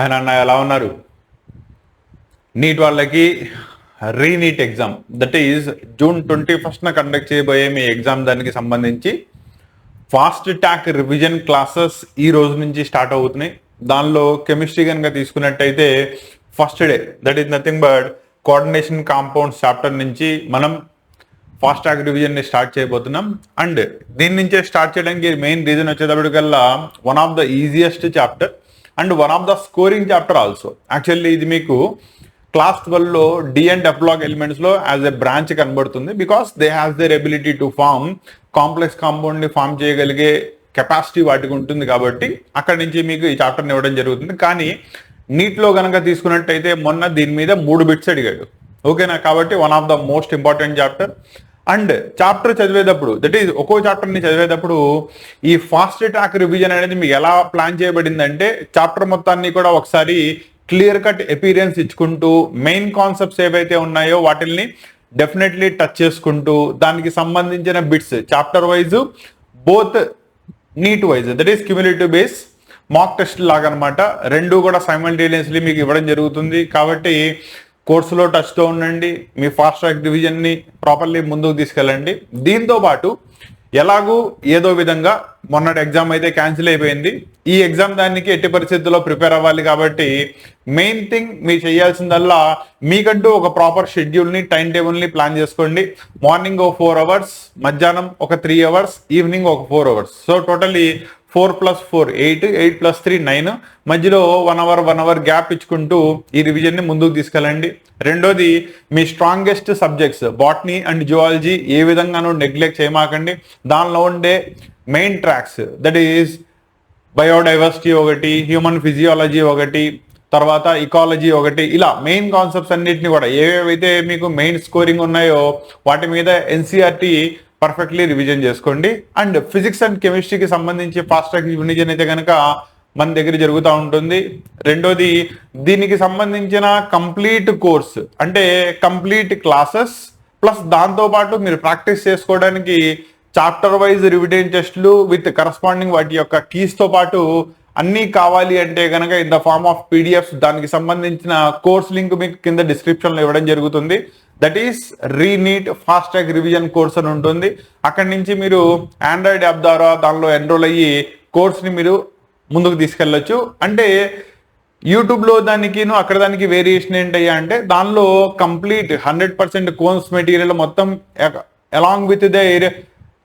ఆయన అన్న ఎలా ఉన్నారు? నీట్ వాళ్ళకి reNEET exam that is June 21న కండక్ట్ చేయబోయే మీ ఎగ్జామ్ దానికి సంబంధించి ఫాస్ట్ ట్రాక్ రివిజన్ క్లాసెస్ ఈ రోజు నుంచి స్టార్ట్ అవుతున్నాయి. దానిలో కెమిస్ట్రీ కనుక తీసుకున్నట్టయితే first day that is nothing but coordination compounds chapter నుంచి మనం ఫాస్ట్ ట్రాక్ రివిజన్ ని స్టార్ట్ చేయబోతున్నాం. అండ్ దీని నుంచే స్టార్ట్ చేయడానికి మెయిన్ రీజన్ వచ్చేటప్పటికల్లా one of the easiest chapter and one of the scoring chapter also. Actually ఇది మీకు క్లాస్ 12లో డి అండ్ ఎఫ్లాగ్ ఎలిమెంట్స్ లో యాజ్ ఎ బ్రాంచ్ కనబడుతుంది. Because they has their ability to form complex compound ని form చేయగలిగే capacity వాటికి ఉంటుంది కాబట్టి అక్కడి నుంచి మీకు ఈ చాప్టర్ని ఇవ్వడం జరుగుతుంది. కానీ నీట్లో కనుక తీసుకున్నట్టయితే మొన్న దీని మీద 3 బిట్స్ అడిగాడు. ఓకేనా? కాబట్టి one of the most important chapter. And chapter చదివేటప్పుడు దట్ ఈస్ ఒక్కో చాప్టర్ ని చదివేటప్పుడు ఈ ఫాస్ట్ ట్రాక్ రివిజన్ అనేది మీకు ఎలా ప్లాన్ చేయబడిందంటే చాప్టర్ మొత్తాన్ని కూడా ఒకసారి క్లియర్ కట్ ఎపీరియన్స్ ఇచ్చుకుంటూ మెయిన్ కాన్సెప్ట్స్ ఏవైతే ఉన్నాయో వాటిల్ని డెఫినెట్లీ టచ్ చేసుకుంటూ దానికి సంబంధించిన bits chapter wise both NEET wise that is cumulative base mock test లాగా అనమాట. రెండు కూడా సైమల్టేనియస్లీ మీకు ఇవ్వడం జరుగుతుంది. కాబట్టి కోర్సులో టచ్తో ఉండండి, మీ ఫాస్ట్ ట్రాక్ డివిజన్ని ప్రాపర్లీ ముందుకు తీసుకెళ్ళండి. దీంతో పాటు ఎలాగూ ఏదో విధంగా మొన్నటి ఎగ్జామ్ అయితే క్యాన్సిల్ అయిపోయింది. ఈ ఎగ్జామ్ దానికి ఎట్టి పరిస్థితుల్లో ప్రిపేర్ అవ్వాలి. కాబట్టి మెయిన్ థింగ్ మీరు చేయాల్సిందల్లా మీకంటూ ఒక ప్రాపర్ షెడ్యూల్ని టైం టేబుల్ని ప్లాన్ చేసుకోండి. మార్నింగ్ ఒక 4 అవర్స్, మధ్యాహ్నం ఒక 3 అవర్స్, ఈవినింగ్ ఒక 4 అవర్స్. సో టోటలీ 4 + 4 8, 8 + 3 9, మధ్యలో 1 అవర్ గ్యాప్ ఇచ్చుకుంటూ ఈ రివిజన్ ని ముందుకు తీసుకెళ్ళండి. రెండోది మీ strongest subjects botany and zoology ఏ విధంగానూ నెగ్లెక్ట్ చేయమాకండి. దానిలో ఉండే main tracks that is biodiversity ఒకటి, హ్యూమన్ ఫిజియాలజీ ఒకటి, తర్వాత ఇకాలజీ ఒకటి, ఇలా మెయిన్ కాన్సెప్ట్స్ అన్నిటిని కూడా ఏవేవైతే మీకు మెయిన్ స్కోరింగ్ ఉన్నాయో వాటి మీద ఎన్సీఆర్టీ పర్ఫెక్ట్లీ రివిజన్ చేసుకోండి. అండ్ ఫిజిక్స్ అండ్ కెమిస్ట్రీకి సంబంధించి ఫాస్ట్ ట్రాక్ రివిజన్ అయితే కనుక మన దగ్గర జరుగుతూ ఉంటుంది. రెండోది దీనికి సంబంధించిన కంప్లీట్ కోర్స్ అంటే కంప్లీట్ క్లాసెస్ ప్లస్ దాంతోపాటు మీరు ప్రాక్టీస్ చేసుకోవడానికి చాప్టర్ వైజ్ రివిజన్ టెస్ట్లు విత్ కరస్పాండింగ్ వాటి యొక్క కీస్తో పాటు అన్నీ కావాలి అంటే కనుక in the form of PDFs దానికి సంబంధించిన కోర్స్ లింక్ మీకు కింద డిస్క్రిప్షన్లో ఇవ్వడం జరుగుతుంది. That is re NEET fast track revision course అని ఉంటుంది. అక్కడి నుంచి మీరు ఆండ్రాయిడ్ యాప్ ద్వారా దానిలో ఎన్రోల్ అయ్యి కోర్స్ని మీరు ముందుకు తీసుకెళ్ళొచ్చు. అంటే యూట్యూబ్లో దానికి అక్కడ దానికి వేరియేషన్ ఏంటయ్యా అంటే దానిలో కంప్లీట్ 100% కోర్స్ మెటీరియల్ మొత్తం along with the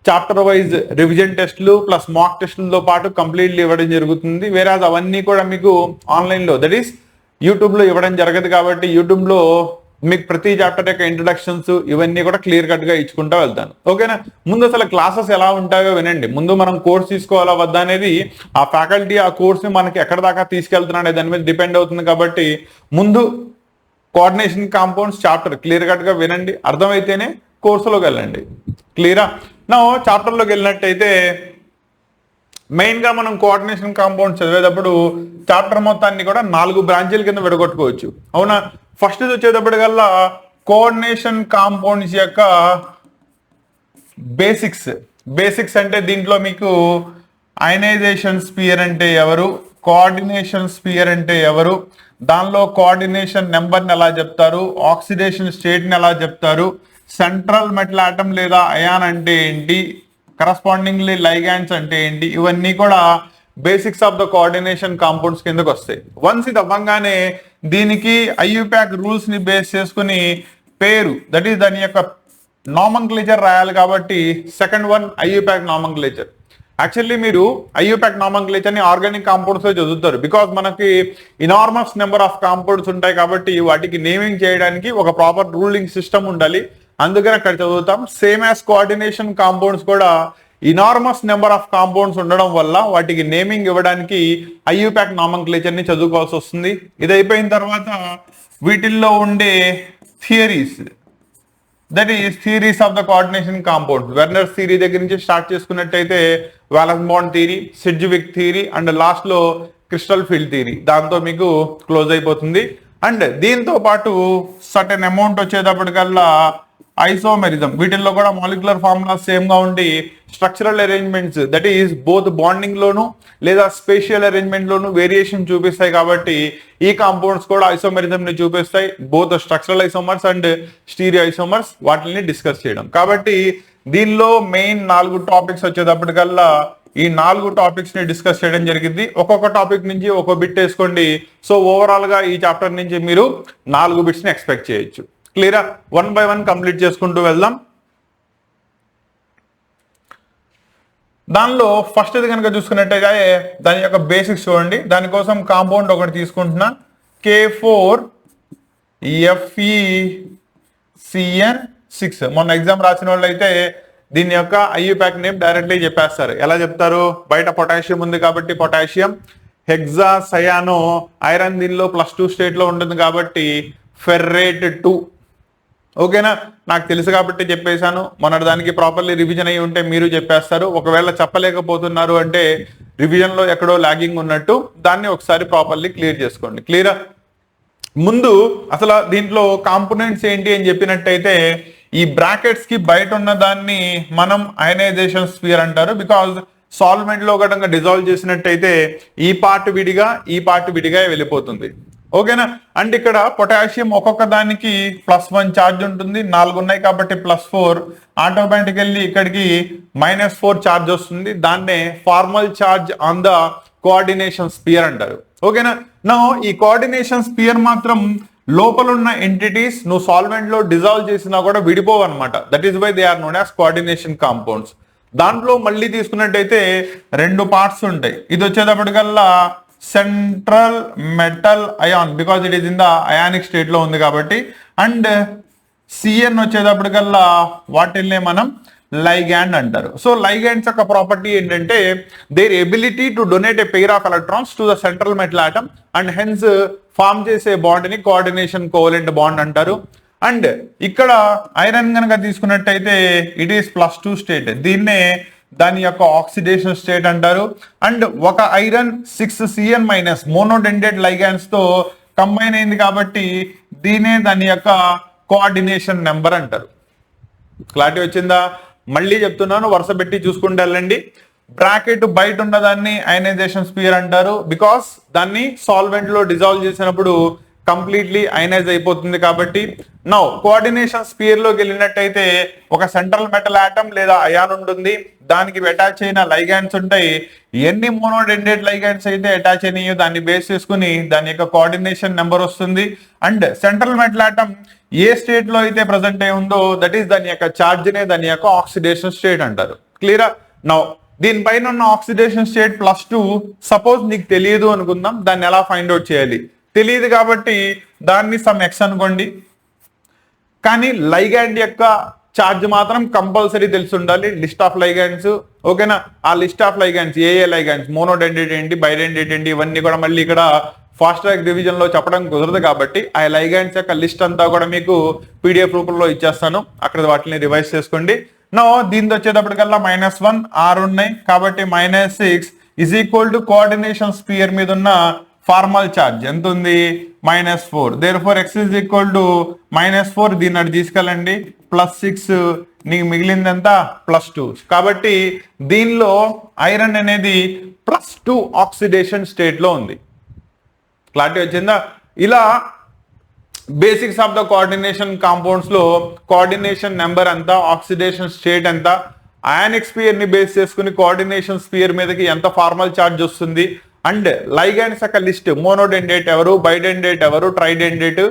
chapter wise revision టెస్ట్లు ప్లస్ మాక్ టెస్ట్లతో పాటు కంప్లీట్లీ ఇవ్వడం జరుగుతుంది. వేరే అవన్నీ కూడా మీకు ఆన్లైన్లో దట్ ఈస్ యూట్యూబ్లో ఇవ్వడం జరగదు. కాబట్టి యూట్యూబ్లో మీకు ప్రతి చాప్టర్ యొక్క ఇంట్రడక్షన్స్ ఇవన్నీ కూడా క్లియర్ కట్ గా ఇచ్చుకుంటూ వెళ్తాను. ఓకేనా? ముందు అసలు క్లాసెస్ ఎలా ఉంటాయో వినండి. ముందు మనం కోర్స్ తీసుకోవాలా వద్దా అనేది ఆ ఫ్యాకల్టీ ఆ కోర్స్ని మనకి ఎక్కడ దాకా తీసుకెళ్తున్నా దాని మీద డిపెండ్ అవుతుంది. కాబట్టి ముందు coordination compounds chapter clear cut గా వినండి, అర్థమైతేనే కోర్సులోకి వెళ్ళండి. క్లియరా? నా చాప్టర్లోకి వెళ్ళినట్టయితే మెయిన్ గా మనం కోఆర్డినేషన్ కాంపౌండ్స్ చదివేటప్పుడు చాప్టర్ మొత్తాన్ని కూడా 4 బ్రాంచీల కింద విడగొట్టుకోవచ్చు. అవునా? ఫస్ట్ వచ్చేటప్పటికల్లా కోఆర్డినేషన్ కాంపౌండ్స్ యొక్క బేసిక్స్ అంటే దీంట్లో మీకు అయనైజేషన్ స్పియర్ అంటే ఎవరు, కోఆర్డినేషన్ స్పియర్ అంటే ఎవరు, దానిలో కోఆర్డినేషన్ నెంబర్ని ఎలా చెప్తారు, ఆక్సిడేషన్ స్టేట్ని ఎలా చెప్తారు, సెంట్రల్ మెటల్ ఆటమ్ లేదా అయాన్ అంటే ఏంటి, కరస్పాండింగ్లీ లైగాండ్స్ అంటే ఏంటి, ఇవన్నీ కూడా basics of the coordination compounds కిందకు వస్తాయి. వన్స్ ఇది అవ్వగానే దీనికి ఐయుపాక్ రూల్స్ ని బేస్ చేసుకుని పేరు దట్ ఈస్ దాని యొక్క నామన్క్లేచర్ రాయాలి. కాబట్టి సెకండ్ వన్ ఐయుపాక్ నామన్క్లేచర్. యాక్చువల్లీ మీరు ఐయుపాక్ నామన్క్లేచర్ ని ఆర్గానిక్ కాంపౌండ్స్ లో చదువుతారు. బికాస్ మనకి ఇనార్మస్ నెంబర్ ఆఫ్ కాంపౌండ్స్ ఉంటాయి కాబట్టి వాటికి నేమింగ్ చేయడానికి ఒక ప్రాపర్ రూలింగ్ సిస్టమ్ ఉండాలి. అందుకని అక్కడ చదువుతాం. సేమ్ యాజ్ కోఆర్డినేషన్ కాంపౌండ్స్ కూడా ఇనార్మస్ నెంబర్ ఆఫ్ కాంపౌండ్స్ ఉండడం వల్ల వాటికి నేమింగ్ ఇవ్వడానికి ఐయుపాక్ నామన్క్లేచర్ ని చదువుకోవాల్సి వస్తుంది. ఇది అయిపోయిన తర్వాత వీటిల్లో ఉండే theories that is theories of the coordination compounds. Werner's theory దగ్గర నుంచి స్టార్ట్ చేసుకున్నట్టయితే valence bond theory, Sidgwick theory and last లో క్రిస్టల్ ఫీల్డ్ థియరీ, దాంతో మీకు క్లోజ్ అయిపోతుంది. అండ్ దీంతో పాటు సర్టెన్ అమౌంట్ వచ్చేటప్పటికల్లా ఐసోమెరిజం. వీటిల్లో కూడా మాలిక్యులర్ ఫార్ములా సేమ్ గా ఉండి structural arrangements that is both bonding లోను లేదా స్పేషియల్ అరేంజ్మెంట్ లోను వేరియేషన్ చూపిస్తాయి కాబట్టి ఈ కాంపౌండ్స్ కూడా ఐసోమెరిజం ని చూపిస్తాయి. Both structural isomers and stereo isomers వాటిని డిస్కస్ చేయడం. కాబట్టి దీనిలో మెయిన్ 4 టాపిక్స్ వచ్చేటప్పటికల్లా ఈ 4 టాపిక్స్ ని డిస్కస్ చేయడం జరిగింది. ఒక్కొక్క టాపిక్ నుంచి ఒక్కో బిట్ వేసుకోండి. సో ఓవరాల్ గా ఈ చాప్టర్ నుంచి మీరు 4 బిట్స్ ని ఎక్స్పెక్ట్ చేయొచ్చు. క్లియరా? 1 by 1 కంప్లీట్ చేసుకుంటూ వెళ్దాం. దానిలో ఫస్ట్ ఇది కనుక చూసుకున్నట్టుగా దాని యొక్క బేసిక్స్ చూడండి. దానికోసం కాంపౌండ్ ఒకటి తీసుకుంటున్నా, K4FeCN6. మొన్న ఎగ్జామ్ రాసిన వాళ్ళు అయితే దీని యొక్క ఐయుపాక్ నేమ్ డైరెక్ట్లీ చెప్పేస్తారు. ఎలా చెప్తారు? బయట పొటాషియం ఉంది కాబట్టి పొటాషియం, హెక్సా సయానో ఐరన్ దీనిలో +2 స్టేట్ లో ఉంటుంది కాబట్టి ఫెర్రేట్ 2. ఓకేనా? నాకు తెలుసు కాబట్టి చెప్పేశాను. మొన్నటి దానికి ప్రాపర్లీ రివిజన్ అయ్యి ఉంటే మీరు చెప్పేస్తారు. ఒకవేళ చెప్పలేకపోతున్నారు అంటే రివిజన్ లో ఎక్కడో లాగింగ్ ఉన్నట్టు దాన్ని ఒకసారి ప్రాపర్లీ క్లియర్ చేసుకోండి. క్లియరా? ముందు అసలు దీంట్లో కాంపోనెంట్స్ ఏంటి అని చెప్పినట్టయితే ఈ బ్రాకెట్స్ కి బయట ఉన్న దాన్ని మనం అయనైజేషన్ స్పియర్ అంటారు. బికాజ్ సాల్వెంట్ లో గతంగా డిజాల్వ్ చేసినట్టయితే ఈ పార్ట్ విడిగా వెళ్ళిపోతుంది. ఓకేనా? అండ్ ఇక్కడ పొటాషియం ఒక్కొక్క దానికి +1 ఛార్జ్ ఉంటుంది. 4 ఉన్నాయి కాబట్టి +4 ఆటోమేటికల్లీ ఇక్కడికి -4 ఛార్జ్ వస్తుంది. దాన్నే formal charge on the coordination sphere అంటారు. ఓకేనా? నా ఈ కోఆర్డినేషన్ స్పియర్ మాత్రం లోపల ఉన్న ఎంటిటీస్ నువ్వు సాల్వెంట్ లో డిజాల్వ్ చేసినా కూడా విడిపోవు అనమాట. That is why they are known as coordination compounds. దాంట్లో మళ్ళీ తీసుకున్నట్టయితే 2 పార్ట్స్ ఉంటాయి. ఇది వచ్చేటప్పటికల్లా central metal ion because it is in the ionic state లో ఉంది కాబట్టి. అండ్ సిఎన్ వచ్చేటప్పటికల్లా వాటిల్నే మనం లైగాండ్ అంటారు. సో లైగాండ్స్ యొక్క ప్రాపర్టీ ఏంటంటే their ability to donate a pair of electrons to the central metal atom and hence form చేసే bond ని coordination covalent bond అంటారు. అండ్ ఇక్కడ ఐరన్ కనుక తీసుకున్నట్టయితే ఇట్ ఈస్ +2 స్టేట్. దీన్నే దాని యొక్క ఆక్సిడేషన్ స్టేట్ అంటారు. అండ్ ఒక ఐరన్ 6Cn- మోనోడెండేట్ లైగాండ్స్ తో కంబైన్ అయింది కాబట్టి దీనే దాని యొక్క కోఆర్డినేషన్ నెంబర్ అంటారు. క్లారిటీ వచ్చిందా? మళ్ళీ చెప్తున్నాను, వరుస పెట్టి చూసుకుంటూ వెళ్ళండి. బ్రాకెట్ బయట ఉన్న దాన్ని అయనైజేషన్ స్పియర్ అంటారు. బికాస్ దాన్ని సాల్వెంట్ లో డిజాల్వ్ చేసినప్పుడు కంప్లీట్లీ అయనైజ్ అయిపోతుంది కాబట్టి. నౌ కోఆర్డినేషన్ స్పియర్ లోకి వెళ్ళినట్టయితే ఒక సెంట్రల్ మెటల్ ఆటమ్ లేదా అయాన్ ఉంటుంది. దానికి అటాచ్ అయిన లైగాండ్స్ ఉంటాయి. ఎన్ని మోనోడెండేట్ లైగాండ్స్ అయితే అటాచ్ అయినాయో దాన్ని బేస్ చేసుకుని దాని యొక్క కోఆర్డినేషన్ నెంబర్ వస్తుంది. And central metal atom A state లో అయితే ప్రజెంట్ అయి ఉందో దట్ ఈస్ దాని యొక్క ఛార్జ్ నే దాని యొక్క ఆక్సిడేషన్ స్టేట్ అంటారు. క్లియరా? నౌ దీనిపైన ఉన్న ఆక్సిడేషన్ స్టేట్ +2 సపోజ్ నీకు తెలియదు అనుకుందాం. దాన్ని ఎలా ఫైండ్ అవుట్ చేయాలి? తెలియదు కాబట్టి దాన్ని సమ్ X అనుకోండి. కానీ లైగాండ్ యొక్క ఛార్జ్ మాత్రం కంపల్సరీ తెలిసి ఉండాలి. List of ligands. ఓకేనా? ఆ లిస్ట్ ఆఫ్ లైగాండ్స్ ఏ లైగాండ్స్, మోనోడెండేట్ ఏంటి, బైడెండేట్ ఏంటి, ఇవన్నీ కూడా మళ్ళీ ఇక్కడ ఫాస్ట్ ట్రాక్ డివిజన్ లో చెప్పడం కుదరదు కాబట్టి ఆ లైగాండ్స్ యొక్క లిస్ట్ అంతా కూడా మీకు PDF రూపంలో ఇచ్చేస్తాను. అక్కడ వాటిని రివైజ్ చేసుకోండి. నో దీంతో వచ్చేటప్పటికల్లా -1 6 ఉన్నాయి కాబట్టి -6 is equal to coordination sphere మీద ఉన్న ఫార్మల్ ఛార్జ్ ఎంత ఉంది? -4. Therefore X is equal to -4. దీన్ని అటు తీసుకెళ్ళండి +6 నీకు మిగిలింది ఎంత? +2. కాబట్టి దీనిలో ఐరన్ అనేది +2 ఆక్సిడేషన్ స్టేట్ లో ఉంది. క్లారిటీ వచ్చిందా? ఇలా basics of the coordination compounds లో కోఆర్డినేషన్ నెంబర్ ఎంత, ఆక్సిడేషన్ స్టేట్ ఎంత, అయానిక్ స్పియర్ ని బేస్ చేసుకుని కోఆర్డినేషన్ స్పియర్ మీదకి ఎంత ఫార్మల్ ఛార్జ్ వస్తుంది, అండ్ లైగాండ్స్ యొక్క లిస్ట్ మోనోడెండేట్ ఎవరు, బైడెండేట్ ఎవరు, ట్రైడెండేట్,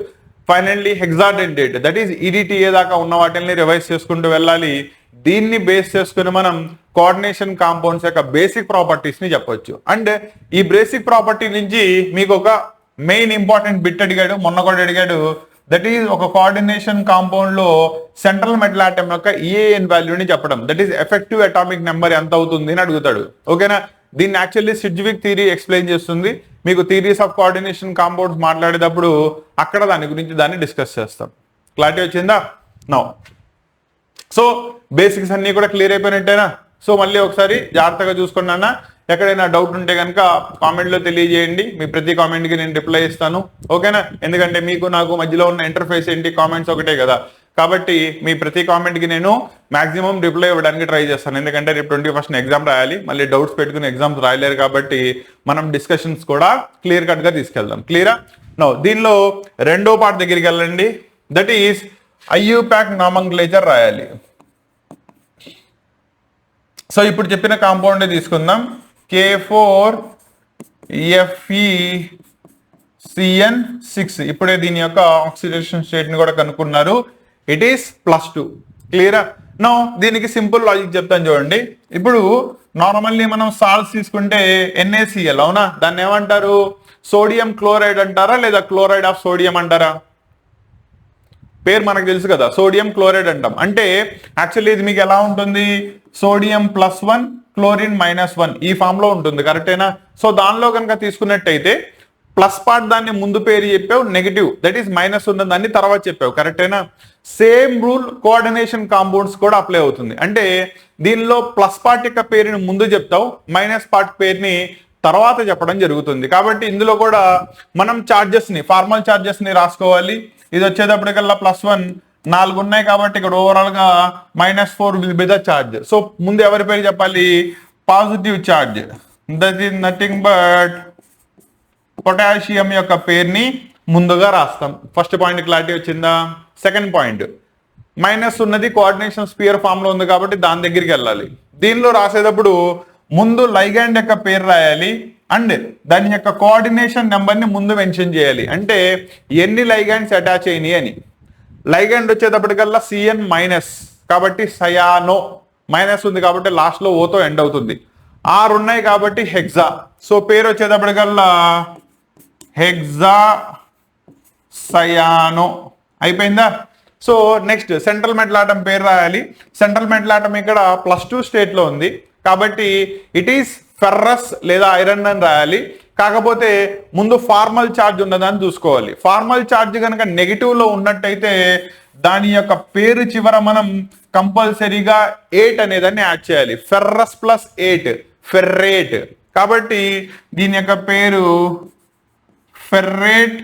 ఫైనల్లీ హెక్సాడెండేట్ దట్ ఈస్ EDTA దాకా ఉన్న వాటిని రివైజ్ చేసుకుంటూ వెళ్ళాలి. దీన్ని బేస్ చేసుకుని మనం కోఆర్డినేషన్ కాంపౌండ్స్ యొక్క బేసిక్ ప్రాపర్టీస్ ని చెప్పొచ్చు. అండ్ ఈ బేసిక్ ప్రాపర్టీ నుంచి మీకు ఒక మెయిన్ ఇంపార్టెంట్ బిట్ అడిగాడు, మొన్న కూడా అడిగాడు. దట్ ఈస్ ఒక కోఆర్డినేషన్ కాంపౌండ్ లో సెంట్రల్ మెటల్ ఆటమ్ యొక్క EAN వాల్యూని చెప్పడం. That is effective atomic number ఎంత అవుతుంది అని అడుగుతాడు. ఓకేనా? దీన్ని యాక్చువల్లీ సిడ్జ్విక్ థియరీ ఎక్స్ప్లెయిన్ చేస్తుంది. మీకు థియరీస్ ఆఫ్ కోఆర్డినేషన్ కాంపౌండ్స్ మాట్లాడేటప్పుడు అక్కడ దాని గురించి దాన్ని డిస్కస్ చేస్తాం. క్లారిటీ వచ్చిందా? నో సో బేసిక్స్ అన్ని కూడా క్లియర్ అయిపోయినట్టేనా? సో మళ్ళీ ఒకసారి జాగ్రత్తగా చూసుకున్నానా. ఎక్కడైనా డౌట్ ఉంటే కనుక కామెంట్ లో తెలియజేయండి. మీ ప్రతి కామెంట్ కి నేను రిప్లై ఇస్తాను. ఓకేనా? ఎందుకంటే మీకు నాకు మధ్యలో ఉన్న ఇంటర్ఫేస్ ఏంటి, కామెంట్స్ ఒకటే కదా. కాబట్టి మీ ప్రతి కామెంట్కి నేను మాక్సిమం రిప్లై ఇవ్వడానికి ట్రై చేస్తాను. ఎందుకంటే రేపు 21st ఎగ్జామ్ రాయాలి, మళ్ళీ డౌట్స్ పెట్టుకుని ఎగ్జామ్స్ రాయలేరు. కాబట్టి మనం డిస్కషన్స్ కూడా క్లియర్ కట్గా తీసుకెళ్దాం. క్లియరా? నో దీనిలో రెండో పార్ట్ దగ్గరికి వెళ్ళండి. దట్ ఈస్ ఐయుపాక్ నామన్క్లేచర్ రాయాలి. సో ఇప్పుడు చెప్పిన కాంపౌండ్ తీసుకుందాం. K4FeCN6. ఇప్పుడే దీని యొక్క ఆక్సిడేషన్ స్టేట్ ని కూడా కనుక్కున్నారు. It is +2. క్లియరా? నో దీనికి సింపుల్ లాజిక్ చెప్తాను చూడండి. ఇప్పుడు నార్మల్లీ మనం సాల్ట్స్ తీసుకుంటే NaCl, అవునా? దాన్ని ఏమంటారు? సోడియం క్లోరైడ్ అంటారా లేదా క్లోరైడ్ ఆఫ్ సోడియం అంటారా? పేరు మనకు తెలుసు కదా, సోడియం క్లోరైడ్ అంటాం. అంటే యాక్చువల్లీ ఇది మీకు ఎలా ఉంటుంది? సోడియం +1 క్లోరిన్ -1 ఈ ఫామ్ లో ఉంటుంది. కరెక్టేనా? సో దానిలో కనుక తీసుకున్నట్టయితే ప్లస్ పార్ట్ దాన్ని ముందు పేరు చెప్పావు, నెగిటివ్ దట్ ఈస్ మైనస్ ఉన్న దాన్ని తర్వాత చెప్పావు. కరెక్టేనా? సేమ్ రూల్ కోఆర్డినేషన్ కాంపౌండ్స్ కూడా అప్లై అవుతుంది. అంటే దీనిలో ప్లస్ పార్ట్ యొక్క పేరుని ముందు చెప్తావు, మైనస్ పార్ట్ పేరుని తర్వాత చెప్పడం జరుగుతుంది. కాబట్టి ఇందులో కూడా మనం చార్జెస్ ని, ఫార్మల్ చార్జెస్ ని రాసుకోవాలి. ఇది వచ్చేటప్పటికల్లా +1 4 ఉన్నాయి కాబట్టి ఇక్కడ ఓవరాల్ గా -4 will be the charge. So ముందు ఎవరి పేరు చెప్పాలి? Positive charge. That is nothing but potassium యొక్క పేరుని ముందుగా రాస్తాం. ఫస్ట్ పాయింట్ క్లారిటీ వచ్చిందా? సెకండ్ పాయింట్, మైనస్ ఉన్నది కోఆర్డినేషన్ స్పియర్ ఫామ్ లో ఉంది కాబట్టి దాని దగ్గరికి వెళ్ళాలి. దీనిలో రాసేటప్పుడు ముందు లైగాండ్ యొక్క పేరు రాయాలి అండ్ దాని యొక్క కోఆర్డినేషన్ నెంబర్ ని ముందు మెన్షన్ చేయాలి. అంటే ఎన్ని లైగాండ్స్ అటాచ్ అయినాయి అని. లైగాండ్ వచ్చేటప్పటికల్లా CN- కాబట్టి సయానో, మైనస్ ఉంది కాబట్టి లాస్ట్ లో ఓతో ఎండ్ అవుతుంది. 6 ఉన్నాయి కాబట్టి హెక్సా. సో పేరు వచ్చేటప్పటికల్లా హెక్సా సయానో. అయిపోయిందా? So next central metal atom పేరు రాయాలి. సెంట్రల్ మెటల్ ఆటం ఇక్కడ +2 స్టేట్ లో ఉంది కాబట్టి ఇట్ ఈస్ ఫెర్రస్ లేదా ఐరన్ అని రాయాలి. కాకపోతే ముందు ఫార్మల్ ఛార్జ్ ఉన్నదని చూసుకోవాలి. ఫార్మల్ ఛార్జ్ కనుక నెగిటివ్ లో ఉన్నట్టయితే దాని యొక్క పేరు చివర మనం కంపల్సరీగా 8 అనేదాన్ని యాడ్ చేయాలి. Ferrous +8 ferrate. కాబట్టి దీని యొక్క పేరు ferrate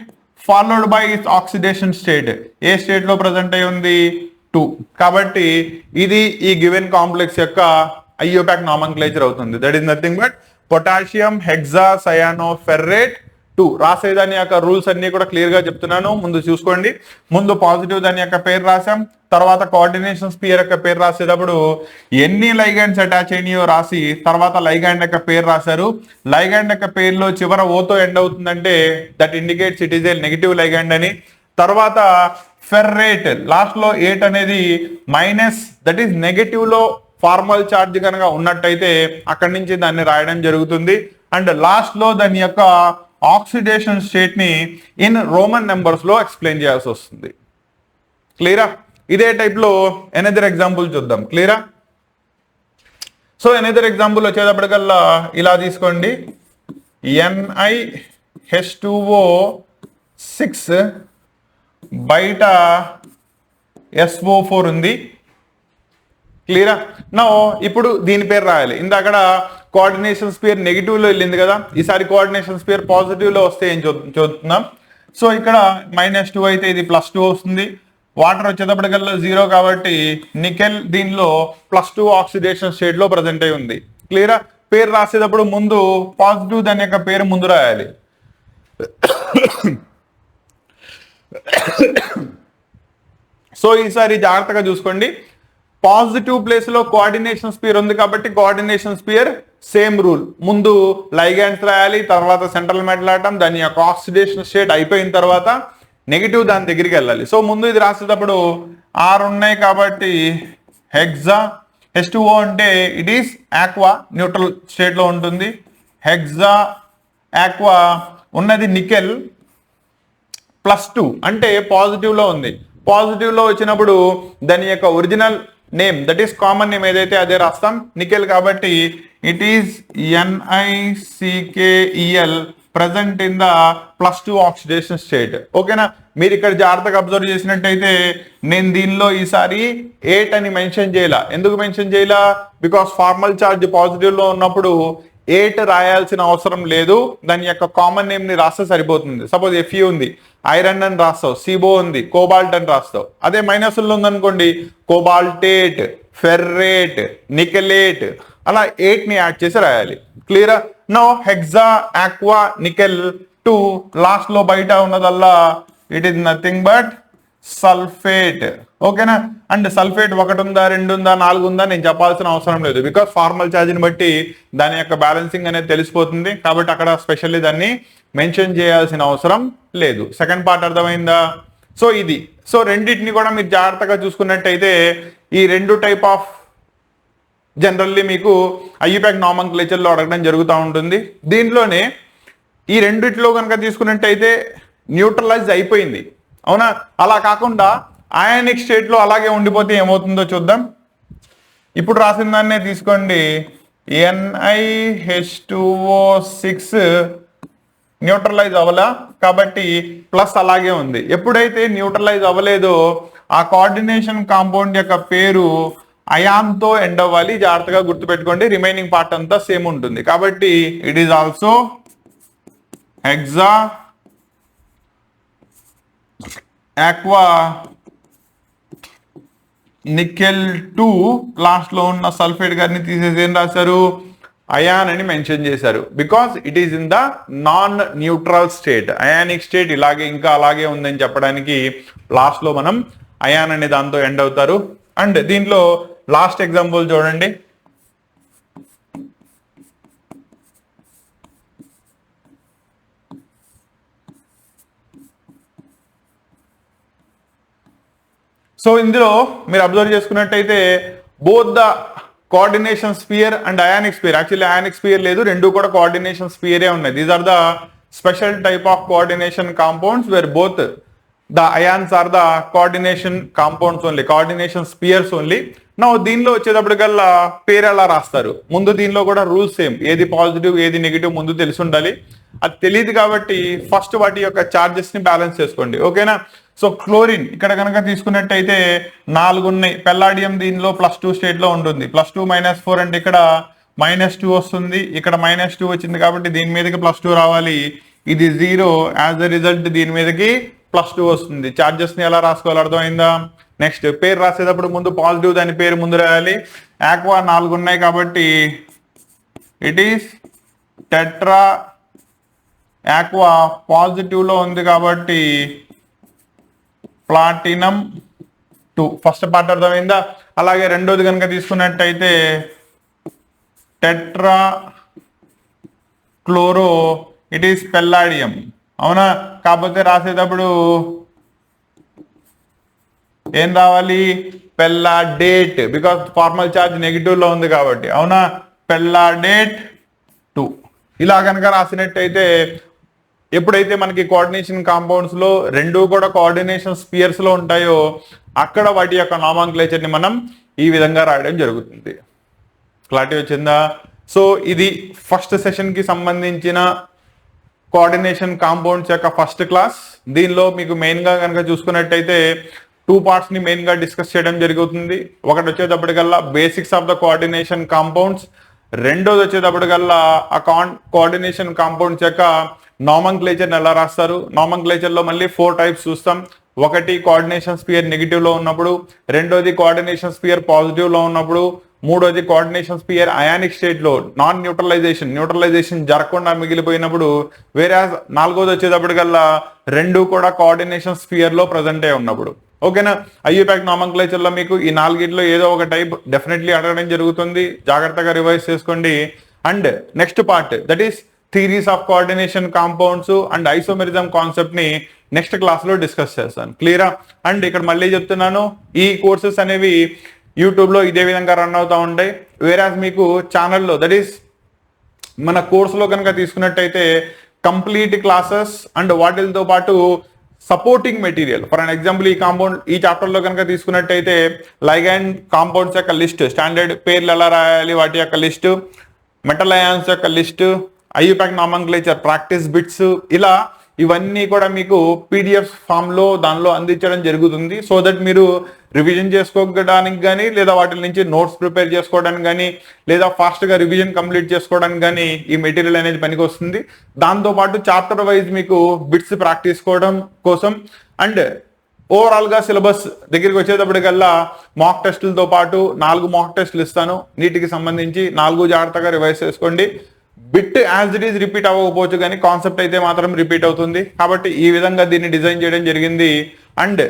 followed by it's oxidation state. A state లో ప్రజెంట్ అయి ఉంది? 2. కాబట్టి ఇది ఈ గివెన్ కాంప్లెక్స్ యొక్క ఐయుపాక్ నామన్క్లేచర్ అవుతుంది. That is nothing but potassium hexa cyano ferrate 2. రాసేదాని యొక్క రూల్స్ అన్ని కూడా క్లియర్ గా చెప్తున్నాను, ముందు చూసుకోండి. ముందు పాజిటివ్ దాని యొక్క పేరు రాసాం, తర్వాత కోఆర్డినేషన్ స్పియర్ యొక్క పేరు రాసేటప్పుడు ఎన్ని లైగాండ్స్ అటాచ్ అయినాయో రాసి తర్వాత లైగాండ్ యొక్క పేరు రాశారు. లైగాండ్ యొక్క పేరులో చివర ఓతో ఎండ్ అవుతుందంటే that indicates it is a negative ligand అని. తర్వాత ఫెర్రేట్ లాస్ట్ లో 8 అనేది మైనస్, దట్ ఈస్ నెగిటివ్ లో ఫార్మల్ ఛార్జ్ కనుక ఉన్నట్టయితే అక్కడి నుంచి దాన్ని రాయడం జరుగుతుంది. అండ్ లాస్ట్ లో దాని యొక్క ఆక్సిడేషన్ స్టేట్ ని ఇన్ రోమన్ నెంబర్స్ లో ఎక్స్ప్లెయిన్ చేయాల్సి వస్తుంది. క్లియరా? ఇదే టైప్ లో ఎనదర్ ఎగ్జాంపుల్ చూద్దాం. క్లియరా? సో ఎనదర్ ఎగ్జాంపుల్ వచ్చేటప్పటికల్లా ఇలా తీసుకోండి. NiH2O6 బయట SO4 ఉంది. క్లియరా? నా ఇప్పుడు దీని పేరు రాయాలి. ఇందాక కోఆర్డినేషన్ స్పియర్ నెగిటివ్ లో వెళ్ళింది కదా, ఈసారి కోఆర్డినేషన్ స్పియర్ పాజిటివ్ లో వస్తే ఏం చూద్దాం. సో ఇక్కడ -2 అయితే ఇది +2 వస్తుంది. వాటర్ వచ్చేటప్పటికల్లా 0 కాబట్టి నికెల్ దీనిలో +2 ఆక్సిడేషన్ స్టేట్ లో ప్రజెంట్ అయి ఉంది. క్లియరా? పేరు రాసేటప్పుడు ముందు పాజిటివ్ దాని యొక్క పేరు ముందు రాయాలి. సో ఈసారి జాగ్రత్తగా చూసుకోండి. పాజిటివ్ ప్లేస్ లో కోఆర్డినేషన్ స్పియర్ ఉంది కాబట్టి కోఆర్డినేషన్ స్పియర్ సేమ్ రూల్, ముందు లైగాండ్స్ రాయాలి, తర్వాత సెంట్రల్ మెటల్ ఆటం, దాని యొక్క ఆక్సిడేషన్ స్టేట్ అయిపోయిన తర్వాత నెగిటివ్ దాని దగ్గరికి వెళ్ళాలి. సో ముందు ఇది రాసేటప్పుడు 6 ఉన్నాయి కాబట్టి హెక్సా. H2O అంటే it is aqua, neutral state లో ఉంటుంది. హెక్సా ఆక్వా ఉన్నది నికెల్ +2 అంటే పాజిటివ్ లో ఉంది. పాజిటివ్ లో వచ్చినప్పుడు దాని యొక్క original name that is common name ఏదైతే అదే రాస్తాం, నికెల్ కాబట్టి it is NiCKEl present in the +2 oxidation state. ఓకేనా? మీరు ఇక్కడ జాగ్రత్తగా అబ్జర్వ్ చేసినట్టయితే నేను దీనిలో ఈసారి 8 అని మెన్షన్ చేయాల. ఎందుకు మెన్షన్ చేయాల? బికాస్ ఫార్మల్ ఛార్జ్ పాజిటివ్ లో ఉన్నప్పుడు 8 రాయాల్సిన అవసరం లేదు, దాని యొక్క కామన్ నేమ్ ని రాస్తే సరిపోతుంది. సపోజ్ Fe ఉంది, ఐరన్ అని రాస్తావు, సిబో ఉంది, కోబాల్ట్ అని రాస్తావు. అదే మైనస్లో ఉందనుకోండి, కోబాల్టేట్, ఫెర్రేట్, నికెలేట్, అలా 8 ని యాడ్ చేసి రాయాలి. క్లియరా? No hexa, aqua, nickel 2, last లో బయట ఉన్నదల్లా it is nothing but sulphate. ఓకేనా? అండ్ సల్ఫేట్ 1 ఉందా, 2 ఉందా, 4 ఉందా నేను చెప్పాల్సిన అవసరం లేదు, బికాస్ ఫార్మల్ ఛార్జ్ని బట్టి దాని యొక్క బ్యాలెన్సింగ్ అనేది తెలిసిపోతుంది. కాబట్టి అక్కడ స్పెషల్లీ దాన్ని మెన్షన్ చేయాల్సిన అవసరం లేదు. సెకండ్ పార్ట్ అర్థమైందా? సో ఇది. సో రెండింటిని కూడా మీరు జాగ్రత్తగా చూసుకున్నట్టయితే ఈ 2 టైప్ ఆఫ్ జనరల్లీ మీకు ఐయుపాక్ నామన్క్లేచర్లో అడగడం జరుగుతూ ఉంటుంది. దీంట్లోనే ఈ రెండిట్లో కనుక తీసుకున్నట్టయితే న్యూట్రలైజ్ అయిపోయింది, అవునా? అలా కాకుండా అయానిక్ స్టేట్లో అలాగే ఉండిపోతే ఏమవుతుందో చూద్దాం. ఇప్పుడు రాసిన దాన్నే తీసుకోండి, NiH2O6 న్యూట్రలైజ్ అవ్వలా, కాబట్టి ప్లస్ అలాగే ఉంది. ఎప్పుడైతే న్యూట్రలైజ్ అవ్వలేదో ఆ కోఆర్డినేషన్ కాంపౌండ్ యొక్క పేరు అయాన్తో ఎండ్ అవ్వాలి. జాగ్రత్తగా గుర్తుపెట్టుకోండి, రిమైనింగ్ పార్ట్ అంతా సేమ్ ఉంటుంది. కాబట్టి it is also hexa, aqua, nickel 2, last లో ఉన్న సల్ఫేట్ గారిని తీసేసి ఏం రాశారు, అయాన్ అని మెన్షన్ చేశారు. Because it is in the non neutral state. Ionic state ఇలాగే ఇంకా అలాగే ఉందని చెప్పడానికి లాస్ట్ లో మనం అయాన్ అనే దాంతో ఎండ్ అవుతారు. అండ్ దీంట్లో లాస్ట్ ఎగ్జాంపుల్ చూడండి. సో ఇందులో మీరు అబ్జర్వ్ చేసుకున్నట్టయితే both the coordination sphere and ionic sphere, actually ionic sphere లేదు, రెండు కూడా కోఆర్డినేషన్ స్పియరే ఉన్నాయి. These are the special type of coordination compounds where both the ions are the coordination compounds only, coordination spheres only. నా దీనిలో వచ్చేటప్పటికల్లా పేరు ఎలా రాస్తారు, ముందు దీనిలో కూడా రూల్స్ సేమ్, ఏది పాజిటివ్ ఏది నెగిటివ్ ముందు తెలిసి ఉండాలి. అది తెలియదు కాబట్టి ఫస్ట్ వాటి యొక్క చార్జెస్ ని బ్యాలెన్స్ చేసుకోండి, ఓకేనా? సో క్లోరిన్ ఇక్కడ కనుక తీసుకున్నట్టయితే 4 ఉన్నాయి. పెల్లాడియం దీనిలో +2 స్టేట్ లో ఉంటుంది. +2 -4 అంటే ఇక్కడ -2 వస్తుంది, ఇక్కడ -2 వచ్చింది కాబట్టి దీని మీదకి +2 రావాలి. ఇది 0, యాజ్ అ రిజల్ట్ దీని మీదకి +2 వస్తుంది. చార్జెస్ ని ఎలా రాసుకోవాలి అర్థమైందా? నెక్స్ట్ పేరు రాసేటప్పుడు ముందు పాజిటివ్ దాని పేరు ముందు రాయాలి. ఆక్వా 4 ఉన్నాయి కాబట్టి it is tetra aqua, positive లో ఉంది కాబట్టి ప్లాటినం 2. ఫస్ట్ పార్ట్ అర్థమైందా? అలాగే రెండోది కనుక తీసుకున్నట్టయితే tetra chloro, it is palladium, అవునా? కాకపోతే రాసేటప్పుడు ఏం రావాలి, పెల్లాడేట్, బికాస్ ఫార్మల్ చార్జ్ నెగిటివ్ లో ఉంది కాబట్టి, అవునా? పెల్లాడేట్ 2 ఇలా కనుక రాసినట్టయితే ఎప్పుడైతే మనకి కోఆర్డినేషన్ కాంపౌండ్స్ లో రెండు కూడా కోఆర్డినేషన్ స్పియర్స్ లో ఉంటాయో అక్కడ వాటి యొక్క నామన్క్లేచర్ ని మనం ఈ విధంగా రాయడం జరుగుతుంది. క్లారిటీ వచ్చిందా? సో ఇది ఫస్ట్ సెషన్ కి సంబంధించిన కోఆర్డినేషన్ కాంపౌండ్స్ యొక్క ఫస్ట్ క్లాస్. దీనిలో మీకు మెయిన్ గా కనుక చూసుకున్నట్టయితే 2 పార్ట్స్ ని మెయిన్ గా డిస్కస్ చేయడం జరుగుతుంది. ఒకటి వచ్చేటప్పటికల్లా basics of the coordination compounds, రెండోది వచ్చేటప్పటికల్లా ఆ కోఆర్డినేషన్ కాంపౌండ్స్ యొక్క నామన్క్లేచర్ ఎలా రాస్తారు. నామన్క్లేచర్ లో మళ్ళీ 4 టైప్స్ చూస్తాం. ఒకటి కోఆర్డినేషన్ స్పియర్ నెగిటివ్ లో ఉన్నప్పుడు, రెండోది కోఆర్డినేషన్ స్పియర్ పాజిటివ్ లో ఉన్నప్పుడు, మూడోది కోఆర్డినేషన్ స్పియర్ అయానిక్ స్టేట్ లో నాన్ న్యూట్రలైజేషన్ జరగకుండా మిగిలిపోయినప్పుడు, వేరే నాలుగోది వచ్చేటప్పటికల్లా రెండు కూడా కోఆర్డినేషన్ స్పియర్ లో ప్రజెంట్ అయి ఉన్నప్పుడు, ఓకేనా? ఐయుపాక్ నామన్క్లేచర్ లో మీకు ఈ 4 ఏదో ఒక టైప్ డెఫినెట్లీ అడగడం జరుగుతుంది, జాగ్రత్తగా రివైజ్ చేసుకోండి. And next part that is theories of coordination compounds and isomerism concept ని నెక్స్ట్ క్లాస్ లో డిస్కస్ చేస్తాను. క్లియరా? అండ్ ఇక్కడ మళ్ళీ చెప్తున్నాను, ఈ కోర్సెస్ అనేవి యూట్యూబ్ లో ఇదే విధంగా రన్ అవుతూ ఉంటాయి. వేరాజ్ మీకు ఛానల్లో దట్ ఈస్ మన కోర్సులో కనుక తీసుకున్నట్టయితే కంప్లీట్ క్లాసెస్ అండ్ వాటితో పాటు supporting material, for an example ఈ చాప్టర్ లో కనుక తీసుకున్నట్టయితే లైగాండ్ కాంపౌండ్స్ యొక్క లిస్ట్, స్టాండర్డ్ పేర్లు ఎలా రాయాలి వాటి యొక్క లిస్ట్, మెటల్ అయాన్స్ యొక్క లిస్ట్, ఐయుపాక్ నామన్క్లేచర్ ప్రాక్టీస్ బిట్స్, ఇలా ఇవన్నీ కూడా మీకు పీడిఎఫ్ ఫామ్లో దానిలో అందించడం జరుగుతుంది. సో దట్ మీరు రివిజన్ చేసుకోవడానికి కానీ, లేదా వాటి నుంచి నోట్స్ ప్రిపేర్ చేసుకోవడానికి కానీ, లేదా ఫాస్ట్గా రివిజన్ కంప్లీట్ చేసుకోవడానికి కానీ ఈ మెటీరియల్ అనేది పనికి వస్తుంది. దాంతోపాటు చాప్టర్ వైజ్ మీకు బిట్స్ ప్రాక్టీస్ చేసుకోవడం కోసం అండ్ ఓవరాల్గా సిలబస్ దగ్గరికి వచ్చేటప్పటికల్లా మాక్ టెస్టులతో పాటు 4 మాక్ టెస్టులు ఇస్తాను. నీటికి సంబంధించి 4 జాగ్రత్తగా రివైజ్ చేసుకోండి. Bit as it is repeat అవ్వకపోవచ్చు కానీ కాన్సెప్ట్ అయితే మాత్రం రిపీట్ అవుతుంది. కాబట్టి ఈ విధంగా దీన్ని డిజైన్ చేయడం జరిగింది. అండ్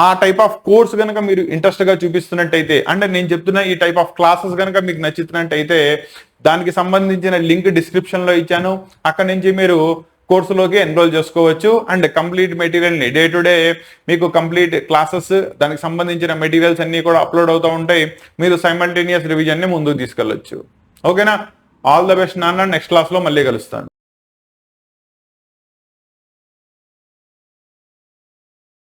ఆ టైప్ ఆఫ్ కోర్స్ కనుక మీరు ఇంట్రెస్ట్గా చూపిస్తున్నట్టయితే, అంటే నేను చెప్తున్న ఈ టైప్ ఆఫ్ క్లాసెస్ కనుక మీకు నచ్చుతున్నట్టయితే దానికి సంబంధించిన లింక్ డిస్క్రిప్షన్లో ఇచ్చాను. అక్కడ నుంచి మీరు కోర్సులోకి ఎన్రోల్ చేసుకోవచ్చు. అండ్ కంప్లీట్ మెటీరియల్ని డే టు డే మీకు కంప్లీట్ క్లాసెస్, దానికి సంబంధించిన మెటీరియల్స్ అన్నీ కూడా అప్లోడ్ అవుతూ ఉంటాయి. మీరు సైమల్టేనియస్ రివిజన్ని ముందుకు తీసుకెళ్ళొచ్చు. ఓకేనా? ఆల్ ద బెస్ట్ నాన్న. నెక్స్ట్ క్లాస్లో మళ్ళీ కలుస్తాను.